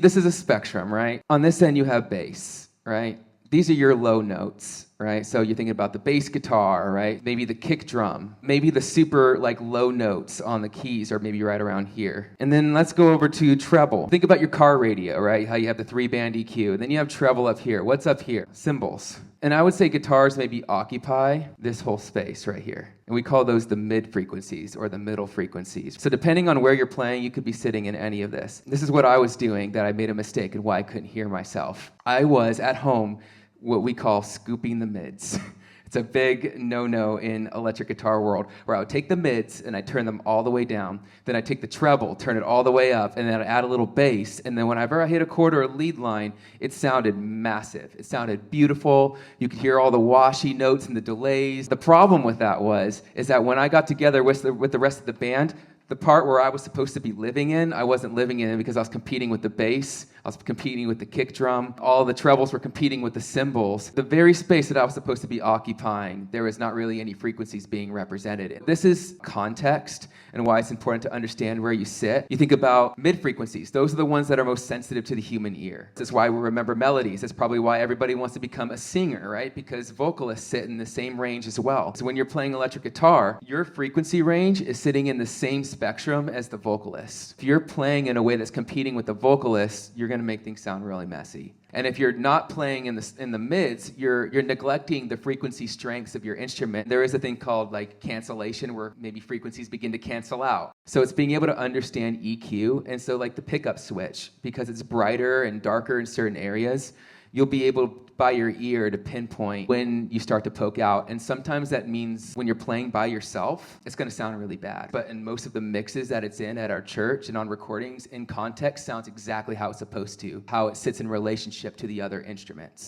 This is a spectrum, right? On this end, you have bass, right? These are your low notes, right? So you're thinking about the bass guitar, right? Maybe the kick drum, maybe the super like low notes on the keys are maybe right around here. And then let's go over to treble. Think about your car radio, right? How you have the 3-band EQ. And then you have treble up here. What's up here? Cymbals. And I would say guitars maybe occupy this whole space right here. And we call those the mid frequencies or the middle frequencies. So depending on where you're playing, you could be sitting in any of this. This is what I was doing that I made a mistake and why I couldn't hear myself. I was at home what we call scooping the mids. It's a big no-no in electric guitar world, where I would take the mids and I'd turn them all the way down. Then I'd take the treble, turn it all the way up, and then I'd add a little bass. And then whenever I hit a chord or a lead line, it sounded massive. It sounded beautiful. You could hear all the washy notes and the delays. The problem with that is that when I got together with the rest of the band, the part where I was supposed to be living in, I wasn't living in because I was competing with the bass, I was competing with the kick drum, all the trebles were competing with the cymbals. The very space that I was supposed to be occupying, there was not really any frequencies being represented. This is context and why it's important to understand where you sit. You think about mid-frequencies. Those are the ones that are most sensitive to the human ear. This is why we remember melodies. That's probably why everybody wants to become a singer, right? Because vocalists sit in the same range as well. So when you're playing electric guitar, your frequency range is sitting in the same spectrum as the vocalist. If you're playing in a way that's competing with the vocalist, you're going to make things sound really messy. And if you're not playing in the mids, you're neglecting the frequency strengths of your instrument. There is a thing called like cancellation, where maybe frequencies begin to cancel out. So it's being able to understand EQ, and so like the pickup switch, because it's brighter and darker in certain areas, you'll be able by your ear to pinpoint when you start to poke out. And sometimes that means when you're playing by yourself, it's going to sound really bad. But in most of the mixes that it's in at our church and on recordings, in context, sounds exactly how it's supposed to, how it sits in relationship to the other instruments.